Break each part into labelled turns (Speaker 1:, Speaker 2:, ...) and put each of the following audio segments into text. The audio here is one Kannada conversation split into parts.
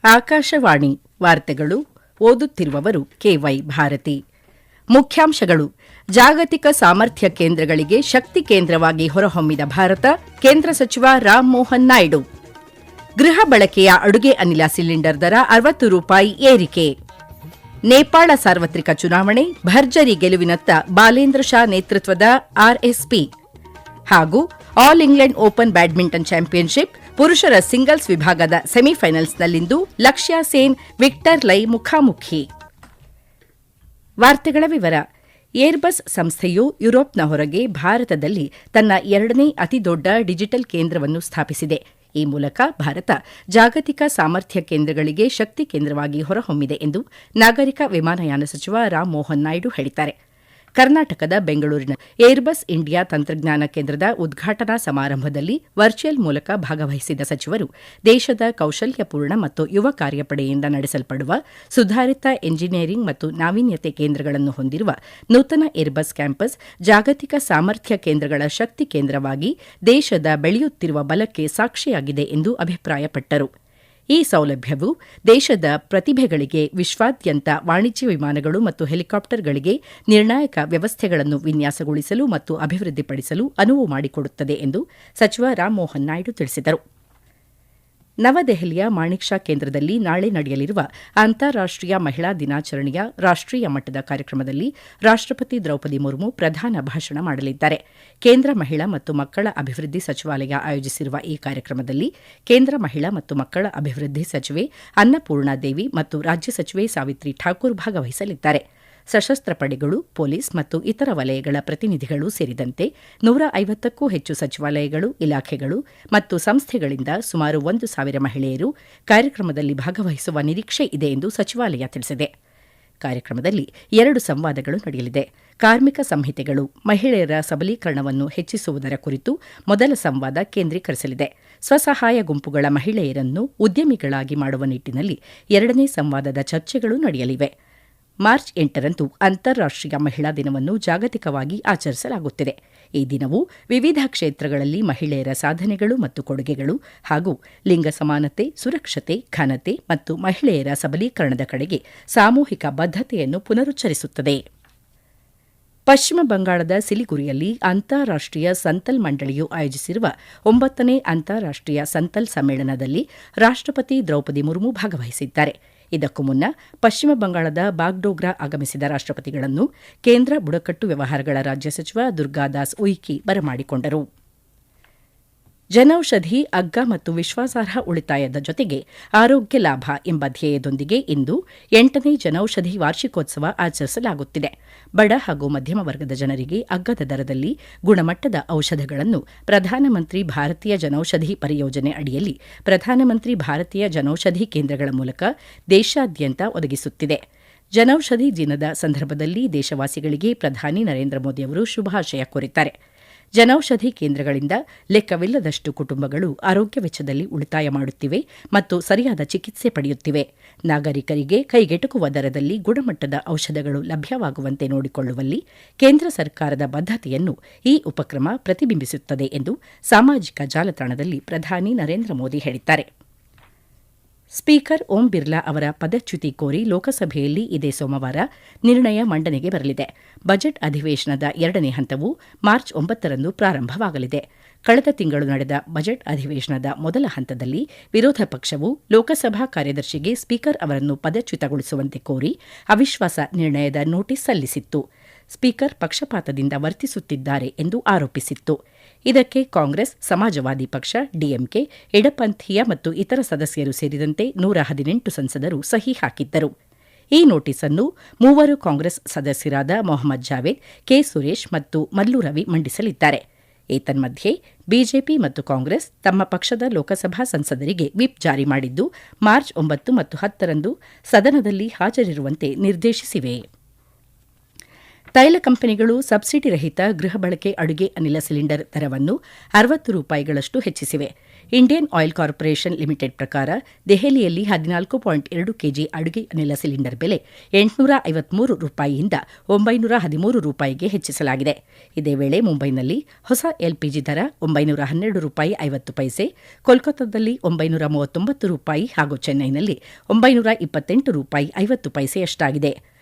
Speaker 1: ಆಕಾಶವಾಣಿ ವಾರ್ತೆಗಳು ಓದುತ್ತಿರುವವರು ಕೆವೈ ಭಾರತಿ. ಮುಖ್ಯಾಂಶಗಳು: ಜಾಗತಿಕ ಸಾಮರ್ಥ್ಯ ಕೇಂದ್ರಗಳಿಗೆ ಶಕ್ತಿ ಕೇಂದ್ರವಾಗಿ ಹೊರಹೊಮ್ಮಿದ ಭಾರತ, ಕೇಂದ್ರ ಸಚಿವ ರಾಮ್ ಮೋಹನ್ ನಾಯ್ಡು. ಗೃಹ ಬಳಕೆಯ ಅಡುಗೆ ಅನಿಲ ಸಿಲಿಂಡರ್ ದರ ₹60 ಏರಿಕೆ. ನೇಪಾಳ ಸಾರ್ವತ್ರಿಕ ಚುನಾವಣೆ, ಭರ್ಜರಿ ಗೆಲುವಿನತ್ತ ಬಾಲೇಂದ್ರ ಶಾ ನೇತೃತ್ವದ ಆರ್ಎಸ್ಪಿ. ಹಾಗೂ all England open badminton championship ಪುರುಷರ ಸಿಂಗಲ್ಸ್ ವಿಭಾಗದ ಸೆಮಿಫೈನಲ್ಸ್ನಲ್ಲಿಂದು ಲಕ್ಷ್ಯ ಸೇನ್, ವಿಕ್ಟರ್ ಲೈ ಮುಖಾಮುಖಿ. ವಾರ್ತೆಗಳ ವಿವರ. ಏರ್ಬಸ್ ಸಂಸ್ಥೆಯು ಯುರೋಪ್ನ ಹೊರಗೆ ಭಾರತದಲ್ಲಿ ತನ್ನ 2ನೇ ಅತಿದೊಡ್ಡ ಡಿಜಿಟಲ್ ಕೇಂದ್ರವನ್ನು ಸ್ಥಾಪಿಸಿದೆ. ಈ ಮೂಲಕ ಭಾರತ ಜಾಗತಿಕ ಸಾಮರ್ಥ್ಯ ಕೇಂದ್ರಗಳಿಗೆ ಶಕ್ತಿ ಕೇಂದ್ರವಾಗಿ ಹೊರಹೊಮ್ಮಿದೆ ಎಂದು ನಾಗರಿಕ ವಿಮಾನಯಾನ ಸಚಿವ ರಾಮ್ ಮೋಹನ್ ನಾಯ್ಡು ಹೇಳಿದ್ದಾರೆ. ಕರ್ನಾಟಕದ ಬೆಂಗಳೂರಿನ ಏರ್ಬಸ್ ಇಂಡಿಯಾ ತಂತ್ರಜ್ಞಾನ ಕೇಂದ್ರದ ಉದ್ಘಾಟನಾ ಸಮಾರಂಭದಲ್ಲಿ ವರ್ಚುವಲ್ ಮೂಲಕ ಭಾಗವಹಿಸಿದ ಸಚಿವರು, ದೇಶದ ಕೌಶಲ್ಯಪೂರ್ಣ ಮತ್ತು ಯುವ ಕಾರ್ಯಪಡೆಯಿಂದ ನಡೆಸಲ್ಪಡುವ ಸುಧಾರಿತ ಎಂಜಿನಿಯರಿಂಗ್ ಮತ್ತು ನಾವೀನ್ಯತೆ ಕೇಂದ್ರಗಳನ್ನು ಹೊಂದಿರುವ ನೂತನ ಏರ್ಬಸ್ ಕ್ಯಾಂಪಸ್ ಜಾಗತಿಕ ಸಾಮರ್ಥ್ಯ ಕೇಂದ್ರಗಳ ಶಕ್ತಿ ಕೇಂದ್ರವಾಗಿ ದೇಶದ ಬೆಳೆಯುತ್ತಿರುವ ಬಲಕ್ಕೆ ಸಾಕ್ಷಿಯಾಗಿದೆ ಎಂದು ಅಭಿಪ್ರಾಯಪಟ್ಟರು. ಈ ಸೌಲಭ್ಯವು ದೇಶದ ಪ್ರತಿಭೆಗಳಿಗೆ ವಿಶ್ವಾದ್ಯಂತ ವಾಣಿಜ್ಯ ವಿಮಾನಗಳು ಮತ್ತು ಹೆಲಿಕಾಪ್ಟರ್ಗಳಿಗೆ ನಿರ್ಣಾಯಕ ವ್ಯವಸ್ಥೆಗಳನ್ನು ವಿನ್ಯಾಸಗೊಳಿಸಲು ಮತ್ತು ಅಭಿವೃದ್ಧಿಪಡಿಸಲು ಅನುವು ಮಾಡಿಕೊಡುತ್ತದೆ ಎಂದು ಸಚಿವ ರಾಮ್ ಮೋಹನ್ ನಾಯ್ಡು ತಿಳಿಸಿದರು. ನವದೆಹಲಿಯ ಮಾಣಿಕ್ ಷಾ ಕೇಂದ್ರದಲ್ಲಿ ನಾಳೆ ನಡೆಯಲಿರುವ ಅಂತಾರಾಷ್ಟೀಯ ಮಹಿಳಾ ದಿನಾಚರಣೆಯ ರಾಷ್ಟೀಯ ಮಟ್ಟದ ಕಾರ್ಯಕ್ರಮದಲ್ಲಿ ರಾಷ್ಟಪತಿ ದ್ರೌಪದಿ ಮುರ್ಮು ಪ್ರಧಾನ ಭಾಷಣ ಮಾಡಲಿದ್ದಾರೆ. ಕೇಂದ್ರ ಮಹಿಳಾ ಮತ್ತು ಮಕ್ಕಳ ಅಭಿವೃದ್ಧಿ ಸಚಿವಾಲಯ ಆಯೋಜಿಸಿರುವ ಈ ಕಾರ್ಯಕ್ರಮದಲ್ಲಿ ಕೇಂದ್ರ ಮಹಿಳಾ ಮತ್ತು ಮಕ್ಕಳ ಅಭಿವೃದ್ಧಿ ಸಚಿವೆ ಅನ್ನಪೂರ್ಣಾ ದೇವಿ ಮತ್ತು ರಾಜ್ಯ ಸಚಿವೆ ಸಾವಿತ್ರಿ ಠಾಕೂರ್ ಭಾಗವಹಿಸಲಿದ್ದಾರೆ. ಸಶಸ್ತ್ರ ಪಡೆಗಳು, ಪೊಲೀಸ್ ಮತ್ತು ಇತರ ವಲಯಗಳ ಪ್ರತಿನಿಧಿಗಳು ಸೇರಿದಂತೆ 150ಕ್ಕೂ ಹೆಚ್ಚು ಸಚಿವಾಲಯಗಳು, ಇಲಾಖೆಗಳು ಮತ್ತು ಸಂಸ್ಥೆಗಳಿಂದ ಸುಮಾರು 1,000 ಮಹಿಳೆಯರು ಕಾರ್ಯಕ್ರಮದಲ್ಲಿ ಭಾಗವಹಿಸುವ ನಿರೀಕ್ಷೆ ಇದೆ ಎಂದು ಸಚಿವಾಲಯ ತಿಳಿಸಿದೆ. ಕಾರ್ಯಕ್ರಮದಲ್ಲಿ 2 ಸಂವಾದಗಳು ನಡೆಯಲಿದೆ. ಕಾರ್ಮಿಕ ಸಂಹಿತೆಗಳು, ಮಹಿಳೆಯರ ಸಬಲೀಕರಣವನ್ನು ಹೆಚ್ಚಿಸುವುದರ ಕುರಿತು ಮೊದಲ ಸಂವಾದ ಕೇಂದ್ರೀಕರಿಸಲಿದೆ. ಸ್ವಸಹಾಯ ಗುಂಪುಗಳ ಮಹಿಳೆಯರನ್ನು ಉದ್ಯಮಿಗಳಾಗಿ ಮಾಡುವ ನಿಟ್ಟಿನಲ್ಲಿ 2ನೇ ಸಂವಾದದ ಚರ್ಚೆಗಳು ನಡೆಯಲಿವೆ. ಮಾರ್ಚ್ 8ರಂದು ಅಂತಾರಾಷ್ಟೀಯ ಮಹಿಳಾ ದಿನವನ್ನು ಜಾಗತಿಕವಾಗಿ ಆಚರಿಸಲಾಗುತ್ತಿದೆ. ಈ ದಿನವು ವಿವಿಧ ಕ್ಷೇತ್ರಗಳಲ್ಲಿ ಮಹಿಳೆಯರ ಸಾಧನೆಗಳು ಮತ್ತು ಕೊಡುಗೆಗಳು ಹಾಗೂ ಲಿಂಗ ಸಮಾನತೆ, ಸುರಕ್ಷತೆ, ಘನತೆ ಮತ್ತು ಮಹಿಳೆಯರ ಸಬಲೀಕರಣದ ಕಡೆಗೆ ಸಾಮೂಹಿಕ ಬದ್ಧತೆಯನ್ನು ಪುನರುಚ್ಚರಿಸುತ್ತದೆ. ಪಶ್ಚಿಮ ಬಂಗಾಳದ ಸಿಲಿಗುರಿಯಲ್ಲಿ ಅಂತಾರಾಷ್ಟೀಯ ಸಂತಲ್ ಮಂಡಳಿಯು ಆಯೋಜಿಸಿರುವ 9ನೇ ಅಂತಾರಾಷ್ಟೀಯ ಸಂತಲ್ ಸಮ್ಮೇಳನದಲ್ಲಿ ರಾಷ್ಟಪತಿ ದ್ರೌಪದಿ ಮುರ್ಮು ಭಾಗವಹಿಸಿದ್ದಾರೆ. ಇದಕ್ಕೂ ಮುನ್ನ ಪಶ್ಚಿಮ ಬಂಗಾಳದ ಬಾಗ್ಡೋಗ್ರಾ ಆಗಮಿಸಿದ ರಾಷ್ಟಪತಿಗಳನ್ನು ಕೇಂದ್ರ ಬುಡಕಟ್ಟು ವ್ಯವಹಾರಗಳ ರಾಜ್ಯ ಸಚಿವ ದುರ್ಗಾದಾಸ್ ಉಯಿಕೆ ಬರಮಾಡಿಕೊಂಡರು. ಜನೌಷಧಿ ಅಗ್ಗ ಮತ್ತು ವಿಶ್ವಾಸಾರ್ಹ ಉಳಿತಾಯದ ಜೊತೆಗೆ ಆರೋಗ್ಯ ಲಾಭ ಎಂಬ ಧ್ಯೇಯದೊಂದಿಗೆ ಇಂದು 8ನೇ ಜನೌಷಧಿ ವಾರ್ಷಿಕೋತ್ಸವ ಆಚರಿಸಲಾಗುತ್ತಿದೆ. ಬಡ ಹಾಗೂ ಮಧ್ಯಮ ವರ್ಗದ ಜನರಿಗೆ ಅಗ್ಗದ ದರದಲ್ಲಿ ಗುಣಮಟ್ಟದ ಔಷಧಗಳನ್ನು ಪ್ರಧಾನಮಂತ್ರಿ ಭಾರತೀಯ ಜನೌಷಧಿ ಪರಿಯೋಜನೆ ಅಡಿಯಲ್ಲಿ ಪ್ರಧಾನಮಂತ್ರಿ ಭಾರತೀಯ ಜನೌಷಧಿ ಕೇಂದ್ರಗಳ ಮೂಲಕ ದೇಶಾದ್ಯಂತ ಒದಗಿಸುತ್ತಿದೆ. ಜನೌಷಧಿ ದಿನದ ಸಂದರ್ಭದಲ್ಲಿ ದೇಶವಾಸಿಗಳಿಗೆ ಪ್ರಧಾನಿ ನರೇಂದ್ರ ಮೋದಿ ಅವರು ಶುಭಾಶಯ ಕೋರಿದ್ದಾರೆ. ಜನೌಷಧಿ ಕೇಂದ್ರಗಳಿಂದ ಲೆಕ್ಕವಿಲ್ಲದಷ್ಟು ಕುಟುಂಬಗಳು ಆರೋಗ್ಯ ವೆಚ್ಚದಲ್ಲಿ ಉಳಿತಾಯ ಮಾಡುತ್ತಿವೆ ಮತ್ತು ಸರಿಯಾದ ಚಿಕಿತ್ಸೆ ಪಡೆಯುತ್ತಿವೆ. ನಾಗರಿಕರಿಗೆ ಕೈಗೆಟುಕುವ ದರದಲ್ಲಿ ಗುಣಮಟ್ಟದ ಔಷಧಗಳು ಲಭ್ಯವಾಗುವಂತೆ ನೋಡಿಕೊಳ್ಳುವಲ್ಲಿ ಕೇಂದ್ರ ಸರ್ಕಾರದ ಬದ್ಧತೆಯನ್ನು ಈ ಉಪಕ್ರಮ ಪ್ರತಿಬಿಂಬಿಸುತ್ತದೆ ಎಂದು ಸಾಮಾಜಿಕ ಜಾಲತಾಣದಲ್ಲಿ ಪ್ರಧಾನಿ ನರೇಂದ್ರ ಮೋದಿ ಹೇಳಿದ್ದಾರೆ. ಸ್ಪೀಕರ್ ಓಂ ಬಿರ್ಲಾ ಅವರ ಪದಚ್ಯುತಿ ಕೋರಿ ಲೋಕಸಭೆಯಲ್ಲಿ ಇದೇ ಸೋಮವಾರ ನಿರ್ಣಯ ಮಂಡನೆಗೆ ಬರಲಿದೆ. ಬಜೆಟ್ ಅಧಿವೇಶನದ 2ನೇ ಹಂತವು ಮಾರ್ಚ್ 9ರಂದು ಪ್ರಾರಂಭವಾಗಲಿದೆ. ಕಳೆದ ತಿಂಗಳು ನಡೆದ ಬಜೆಟ್ ಅಧಿವೇಶನದ ಮೊದಲ ಹಂತದಲ್ಲಿ ವಿರೋಧ ಪಕ್ಷವು ಲೋಕಸಭಾ ಕಾರ್ಯದರ್ಶಿಗೆ ಸ್ಪೀಕರ್ ಅವರನ್ನು ಪದಚ್ಯುತಗೊಳಿಸುವಂತೆ ಕೋರಿ ಅವಿಶ್ವಾಸ ನಿರ್ಣಯದ ನೋಟಿಸ್ ಸಲ್ಲಿಸಿತ್ತು. ಸ್ಪೀಕರ್ ಪಕ್ಷಪಾತದಿಂದ ವರ್ತಿಸುತ್ತಿದ್ದಾರೆ ಎಂದು ಆರೋಪಿಸಿತ್ತು. ಇದಕ್ಕೆ ಕಾಂಗ್ರೆಸ್, ಸಮಾಜವಾದಿ ಪಕ್ಷ, ಡಿಎಂಕೆ, ಎಡಪಂಥೀಯ ಮತ್ತು ಇತರ ಸದಸ್ಯರು ಸೇರಿದಂತೆ 118 ಸಂಸದರು ಸಹಿ ಹಾಕಿದ್ದರು. ಈ ನೋಟಿಸ್ ಅನ್ನು 3 ಕಾಂಗ್ರೆಸ್ ಸದಸ್ಯರಾದ ಮೊಹಮ್ಮದ್ ಜಾವೇದ್, ಕೆ ಸುರೇಶ್ ಮತ್ತು ಮಲ್ಲು ರವಿ ಮಂಡಿಸಲಿದ್ದಾರೆ. ಏತನ್ಮಧ್ಯೆ ಬಿಜೆಪಿ ಮತ್ತು ಕಾಂಗ್ರೆಸ್ ತಮ್ಮ ಪಕ್ಷದ ಲೋಕಸಭಾ ಸಂಸದರಿಗೆ ವಿಪ್ ಜಾರಿ ಮಾಡಿದ್ದು ಮಾರ್ಚ್ 9 ಮತ್ತು 10ರಂದು ಸದನದಲ್ಲಿ ಹಾಜರಿರುವಂತೆ ನಿರ್ದೇಶಿಸಿವೆ. ತೈಲ ಕಂಪನಿಗಳು ಸಬ್ಸಿಡಿ ರಹಿತ ಗೃಹ ಬಳಕೆ ಅಡುಗೆ ಅನಿಲ ಸಿಲಿಂಡರ್ ದರವನ್ನು ₹60 ಹೆಚ್ಚಿಸಿವೆ. ಇಂಡಿಯನ್ ಆಯಿಲ್ ಕಾರ್ಪೊರೇಷನ್ ಲಿಮಿಟೆಡ್ ಪ್ರಕಾರ ದೆಹಲಿಯಲ್ಲಿ 14.2 ಕೆಜಿ ಅಡುಗೆ ಅನಿಲ ಸಿಲಿಂಡರ್ ಬೆಲೆ ₹853ಯಿಂದ ₹913ಗೆ ಹೆಚ್ಚಿಸಲಾಗಿದೆ. ಇದೇ ವೇಳೆ ಮುಂಬೈನಲ್ಲಿ ಹೊಸ ಎಲ್ಪಿಜಿ ದರ ₹912.50, ಕೋಲ್ಕತ್ತಾದಲ್ಲಿ ₹939 ಹಾಗೂ ಚೆನ್ನೈನಲ್ಲಿ ₹928.50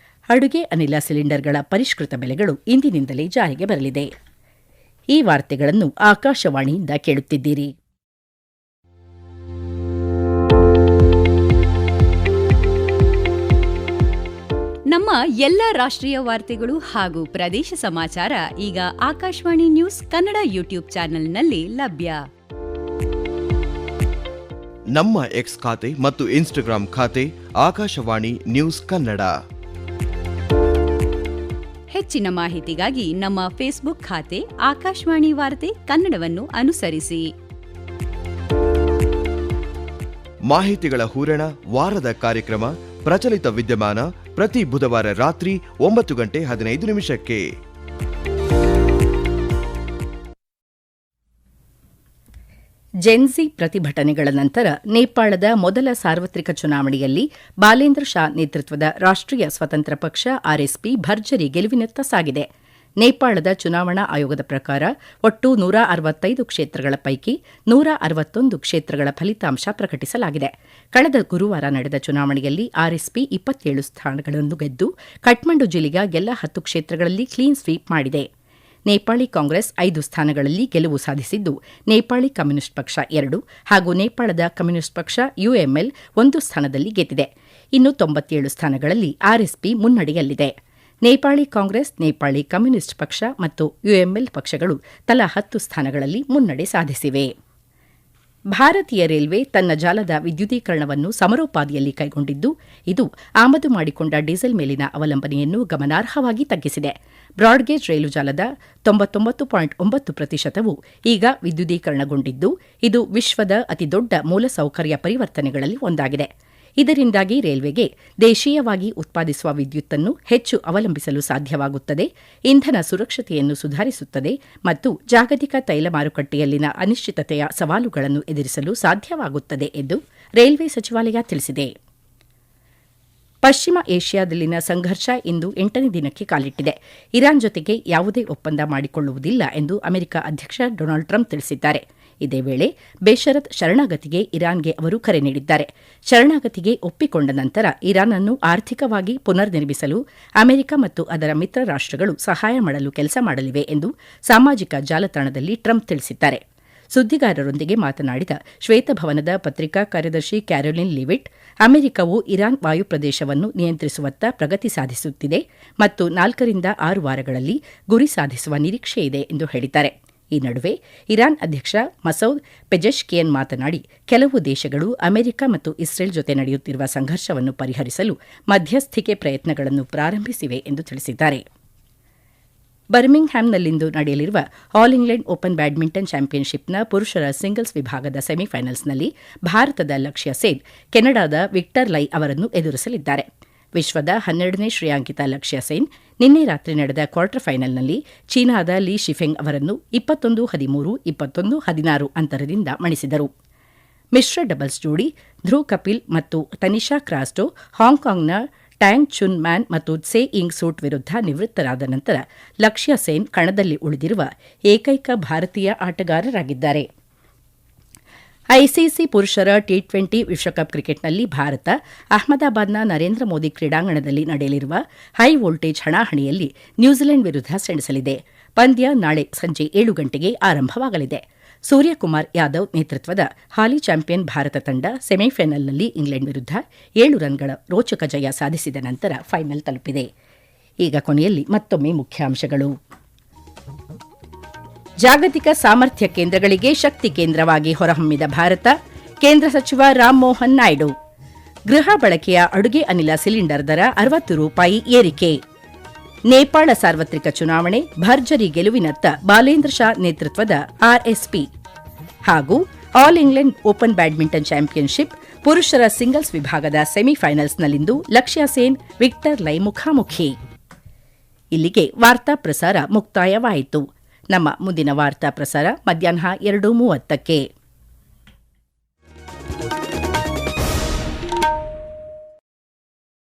Speaker 1: ಅಡುಗೆ ಅನಿಲ ಸಿಲಿಂಡರ್ಗಳ ಪರಿಷ್ಕೃತ ಬೆಲೆಗಳು ಇಂದಿನಿಂದಲೇ ಜಾರಿಗೆ ಬರಲಿದೆ. ಈ ವಾರ್ತೆಗಳನ್ನು ಆಕಾಶವಾಣಿಯಿಂದ ಕೇಳುತ್ತಿದ್ದೀರಿ.
Speaker 2: ನಮ್ಮ ಎಲ್ಲ ರಾಷ್ಟ್ರೀಯ ವಾರ್ತೆಗಳು ಹಾಗೂ ಪ್ರದೇಶ ಸಮಾಚಾರ ಈಗ ಆಕಾಶವಾಣಿ ನ್ಯೂಸ್ ಕನ್ನಡ ಯೂಟ್ಯೂಬ್ ಚಾನೆಲ್ನಲ್ಲಿ ಲಭ್ಯ.
Speaker 3: ನಮ್ಮ ಎಕ್ಸ್ ಖಾತೆ ಮತ್ತು ಇನ್ಸ್ಟಾಗ್ರಾಂ ಖಾತೆ ಆಕಾಶವಾಣಿ ನ್ಯೂಸ್ ಕನ್ನಡ.
Speaker 2: ಹೆಚ್ಚಿನ ಮಾಹಿತಿಗಾಗಿ ನಮ್ಮ ಫೇಸ್ಬುಕ್ ಖಾತೆ ಆಕಾಶವಾಣಿ ವಾರ್ತೆ ಕನ್ನಡವನ್ನು ಅನುಸರಿಸಿ.
Speaker 3: ಮಾಹಿತಿಗಳ ಹೂರಣ, ವಾರದ ಕಾರ್ಯಕ್ರಮ, ಪ್ರಚಲಿತ ವಿದ್ಯಮಾನ ಪ್ರತಿ ಬುಧವಾರ ರಾತ್ರಿ 9:15
Speaker 1: ಜೆನ್ಜಿ ಪ್ರತಿಭಟನೆಗಳ ನಂತರ ನೇಪಾಳದ ಮೊದಲ ಸಾರ್ವತ್ರಿಕ ಚುನಾವಣೆಯಲ್ಲಿ ಬಾಲೇಂದ್ರ ಶಾ ನೇತೃತ್ವದ ರಾಷ್ಟ್ರೀಯ ಸ್ವತಂತ್ರ ಪಕ್ಷ ಆರ್ಎಸ್ಪಿ ಭರ್ಜರಿ ಗೆಲುವಿನತ್ತ ಸಾಗಿದೆ. ನೇಪಾಳದ ಚುನಾವಣಾ ಆಯೋಗದ ಪ್ರಕಾರ ಒಟ್ಟು 165 ಕ್ಷೇತ್ರಗಳ ಪೈಕಿ 161 ಕ್ಷೇತ್ರಗಳ ಫಲಿತಾಂಶ ಪ್ರಕಟಿಸಲಾಗಿದೆ. ಕಳೆದ ಗುರುವಾರ ನಡೆದ ಚುನಾವಣೆಯಲ್ಲಿ ಆರ್ಎಸ್ಪಿ 27 ಸ್ಥಾನಗಳನ್ನು ಗೆದ್ದು ಕಠ್ಮಂಡು ಜಿಲ್ಲೆಯ ಎಲ್ಲ 10 ಕ್ಷೇತ್ರಗಳಲ್ಲಿ ಕ್ಲೀನ್ ಸ್ವೀಪ್ ಮಾಡಿದೆ. ನೇಪಾಳಿ ಕಾಂಗ್ರೆಸ್ 5 ಸ್ಥಾನಗಳಲ್ಲಿ ಗೆಲುವು ಸಾಧಿಸಿದ್ದು, ನೇಪಾಳಿ ಕಮ್ಯುನಿಸ್ಟ್ ಪಕ್ಷ 2 ಹಾಗೂ ನೇಪಾಳದ ಕಮ್ಯುನಿಸ್ಟ್ ಪಕ್ಷ ಯುಎಂಎಲ್ 1 ಸ್ಥಾನದಲ್ಲಿ ಗೆದ್ದಿದೆ. ಇನ್ನು 97 ಸ್ಥಾನಗಳಲ್ಲಿ ಆರ್ಎಸ್ಪಿ ಮುನ್ನಡೆಯಲ್ಲಿದೆ. ನೇಪಾಳಿ ಕಾಂಗ್ರೆಸ್, ನೇಪಾಳಿ ಕಮ್ಯುನಿಸ್ಟ್ ಪಕ್ಷ ಮತ್ತು ಯುಎಂಎಲ್ ಪಕ್ಷಗಳು ತಲಾ 10 ಸ್ಥಾನಗಳಲ್ಲಿ ಮುನ್ನಡೆ ಸಾಧಿಸಿವೆ. ಭಾರತೀಯ ರೈಲ್ವೆ ತನ್ನ ಜಾಲದ ವಿದ್ಯುದೀಕರಣವನ್ನು ಸಮರೋಪಾದಿಯಲ್ಲಿ ಕೈಗೊಂಡಿದ್ದು, ಇದು ಆಮದು ಮಾಡಿಕೊಂಡ ಡೀಸೆಲ್ ಮೇಲಿನ ಅವಲಂಬನೆಯನ್ನು ಗಮನಾರ್ಹವಾಗಿ ತಗ್ಗಿಸಿದೆ. ಬ್ರಾಡ್ಗೇಜ್ ರೈಲು ಜಾಲದ 99.9% ಈಗ ವಿದ್ಯುದೀಕರಣಗೊಂಡಿದ್ದು, ಇದು ವಿಶ್ವದ ಅತಿದೊಡ್ಡ ಮೂಲಸೌಕರ್ಯ ಪರಿವರ್ತನೆಗಳಲ್ಲಿ ಒಂದಾಗಿದೆ. ಇದರಿಂದಾಗಿ ರೈಲ್ವೆಗೆ ದೇಶೀಯವಾಗಿ ಉತ್ಪಾದಿಸುವ ವಿದ್ಯುತ್ತನ್ನು ಹೆಚ್ಚು ಅವಲಂಬಿಸಲು ಸಾಧ್ಯವಾಗುತ್ತದೆ, ಇಂಧನ ಸುರಕ್ಷತೆಯನ್ನು ಸುಧಾರಿಸುತ್ತದೆ ಮತ್ತು ಜಾಗತಿಕ ತೈಲ ಮಾರುಕಟ್ಟೆಯಲ್ಲಿನ ಅನಿಶ್ಚಿತತೆಯ ಸವಾಲುಗಳನ್ನು ಎದುರಿಸಲು ಸಾಧ್ಯವಾಗುತ್ತದೆ ಎಂದು ರೈಲ್ವೆ ಸಚಿವಾಲಯ ತಿಳಿಸಿದೆ. ಪಶ್ಚಿಮ ಏಷ್ಯಾದಲ್ಲಿನ ಸಂಘರ್ಷ ಇಂದು 8ನೇ ದಿನಕ್ಕೆ ಕಾಲಿಟ್ಟಿದೆ. ಇರಾನ್ ಜೊತೆಗೆ ಯಾವುದೇ ಒಪ್ಪಂದ ಮಾಡಿಕೊಳ್ಳುವುದಿಲ್ಲ ಎಂದು ಅಮೆರಿಕ ಅಧ್ಯಕ್ಷ ಡೊನಾಲ್ಡ್ ಟ್ರಂಪ್ ತಿಳಿಸಿದ್ದಾರೆ. ಇದೇ ವೇಳೆ ಬೇಷರತ್ ಶರಣಾಗತಿಗೆ ಇರಾನ್ಗೆ ಅವರು ಕರೆ ನೀಡಿದ್ದಾರೆ. ಶರಣಾಗತಿಗೆ ಒಪ್ಪಿಕೊಂಡ ನಂತರ ಇರಾನ್ ಅನ್ನು ಆರ್ಥಿಕವಾಗಿ ಪುನರ್ ನಿರ್ಮಿಸಲು ಅಮೆರಿಕ ಮತ್ತು ಅದರ ಮಿತ್ರ ರಾಷ್ಟ್ರಗಳು ಸಹಾಯ ಮಾಡಲು ಕೆಲಸ ಮಾಡಲಿವೆ ಎಂದು ಸಾಮಾಜಿಕ ಜಾಲತಾಣದಲ್ಲಿ ಟ್ರಂಪ್ ತಿಳಿಸಿದ್ದಾರೆ. ಸುದ್ದಿಗಾರರೊಂದಿಗೆ ಮಾತನಾಡಿದ ಶ್ವೇತಭವನದ ಪತ್ರಿಕಾ ಕಾರ್ಯದರ್ಶಿ ಕ್ಯಾರೋಲಿನ್ ಲಿವಿಟ್, ಅಮೆರಿಕವು ಇರಾನ್ ವಾಯುಪ್ರದೇಶವನ್ನು ನಿಯಂತ್ರಿಸುವತ್ತ ಪ್ರಗತಿ ಸಾಧಿಸುತ್ತಿದೆ ಮತ್ತು 4ರಿಂದ 6 ವಾರಗಳಲ್ಲಿ ಗುರಿ ಸಾಧಿಸುವ ನಿರೀಕ್ಷೆಯಿದೆ ಎಂದು ಹೇಳಿದ್ದಾರೆ. ಈ ನಡುವೆ ಇರಾನ್ ಅಧ್ಯಕ್ಷ ಮಸೌದ್ ಪೆಜೆಶ್ಕಿಯನ್ ಮಾತನಾಡಿ, ಕೆಲವು ದೇಶಗಳು ಅಮೆರಿಕ ಮತ್ತು ಇಸ್ರೇಲ್ ಜೊತೆ ನಡೆಯುತ್ತಿರುವ ಸಂಘರ್ಷವನ್ನು ಪರಿಹರಿಸಲು ಮಧ್ಯಸ್ಥಿಕೆ ಪ್ರಯತ್ನಗಳನ್ನು ಪ್ರಾರಂಭಿಸಿವೆ ಎಂದು ತಿಳಿಸಿದ್ದಾರೆ. ಬರ್ಮಿಂಗ್ಹ್ಯಾಮ್ನಲ್ಲಿಂದು ನಡೆಯಲಿರುವ ಆಲ್ ಇಂಗ್ಲೆಂಡ್ ಓಪನ್ ಬ್ಯಾಡ್ಮಿಂಟನ್ ಚಾಂಪಿಯನ್ಶಿಪ್ನ ಪುರುಷರ ಸಿಂಗಲ್ಸ್ ವಿಭಾಗದ ಸೆಮಿಫೈನಲ್ಸ್ನಲ್ಲಿ ಭಾರತದ ಲಕ್ಷ್ಯ ಸೇನ್ ಕೆನಡಾದ ವಿಕ್ಟರ್ ಲೈ ಅವರನ್ನು ಎದುರಿಸಲಿದ್ದಾರೆ. ವಿಶ್ವದ 12ನೇ ಶ್ರೇಯಾಂಕಿತ ಲಕ್ಷ್ಯ ಸೇನ್ ನಿನ್ನೆ ರಾತ್ರಿ ನಡೆದ ಕ್ವಾರ್ಟರ್ ಫೈನಲ್ನಲ್ಲಿ ಚೀನಾದ ಲೀ ಶಿಫೆಂಗ್ ಅವರನ್ನು 21-13, 21-16 ಅಂತರದಿಂದ ಮಣಿಸಿದರು. ಮಿಶ್ರ ಡಬಲ್ಸ್ ಜೋಡಿ ಧ್ರುವ್ ಕಪಿಲ್ ಮತ್ತು ತನಿಷಾ ಕ್ರಾಸ್ಟೋ ಹಾಂಗ್ಕಾಂಗ್ನ ಟ್ಯಾಂಗ್ ಚುನ್ ಮ್ಯಾನ್ ಮತ್ತು ಸೆ ಇಂಗ್ ಸೂಟ್ ವಿರುದ್ಧ ನಿವೃತ್ತರಾದ ನಂತರ ಲಕ್ಷ್ಯ ಸೇನ್ ಕಣದಲ್ಲಿ ಉಳಿದಿರುವ ಏಕೈಕ ಭಾರತೀಯ ಆಟಗಾರರಾಗಿದ್ದಾರೆ. ಐಸಿಸಿ ಪುರುಷರ ಟಿ20 ವಿಶ್ವಕಪ್ ಕ್ರಿಕೆಟ್ನಲ್ಲಿ ಭಾರತ ಅಹಮದಾಬಾದ್ನ ನರೇಂದ್ರ ಮೋದಿ ಕ್ರೀಡಾಂಗಣದಲ್ಲಿ ನಡೆಯಲಿರುವ ಹೈ ವೋಲ್ಟೇಜ್ ಹಣಾಹಣಿಯಲ್ಲಿ ನ್ಯೂಜಿಲೆಂಡ್ ವಿರುದ್ಧ ಸೆಣಸಲಿದೆ. ಪಂದ್ಯ ನಾಳೆ ಸಂಜೆ 7 ಗಂಟೆಗೆ ಆರಂಭವಾಗಲಿದೆ. ಸೂರ್ಯಕುಮಾರ್ ಯಾದವ್ ನೇತೃತ್ವದ ಹಾಲಿ ಚಾಂಪಿಯನ್ ಭಾರತ ತಂಡ ಸೆಮಿಫೈನಲ್ನಲ್ಲಿ ಇಂಗ್ಲೆಂಡ್ ವಿರುದ್ಧ 7 ರನ್ಗಳ ರೋಚಕ ಜಯ ಸಾಧಿಸಿದ ನಂತರ ಫೈನಲ್ ತಲುಪಿದೆ. ಈಗ ಕೊನೆಯಲ್ಲಿ ಮತ್ತೊಮ್ಮೆ ಮುಖ್ಯಾಂಶಗಳು. ಜಾಗತಿಕ ಸಾಮರ್ಥ್ಯ ಕೇಂದ್ರಗಳಿಗೆ ಶಕ್ತಿ ಕೇಂದ್ರವಾಗಿ ಹೊರಹೊಮ್ಮಿದ ಭಾರತ, ಕೇಂದ್ರ ಸಚಿವ ರಾಮಮೋಹನ್ ನಾಯ್ಡು. ಗೃಹ ಬಳಕೆಯ ಅಡುಗೆ ಅನಿಲ ಸಿಲಿಂಡರ್ ದರ ₹60 ಏರಿಕೆ. ನೇಪಾಳ ಸಾರ್ವತ್ರಿಕ ಚುನಾವಣೆ ಭರ್ಜರಿ ಗೆಲುವಿನತ್ತ ಬಾಲೇಂದ್ರ ಶಾ ನೇತೃತ್ವದ ಆರ್ಎಸ್ಪಿ. ಹಾಗೂ all England open badminton championship ಪುರುಷರ ಸಿಂಗಲ್ಸ್ ವಿಭಾಗದ ಸೆಮಿಫೈನಲ್ಸ್ನಲ್ಲಿಂದು ಲಕ್ಷ್ಯ ಸೇನ್ ವಿಕ್ಟರ್ ಲೈ ಮುಖಾಮುಖಿ. ಇಲ್ಲಿಗೆ ವಾರ್ತಾ ಪ್ರಸಾರ ಮುಕ್ತಾಯವಾಯಿತು. ನಮ್ಮ ಮುಂದಿನ ವಾರ್ತಾ ಪ್ರಸಾರ ಮಧ್ಯಾಹ್ನ 2:30ಕ್ಕೆ.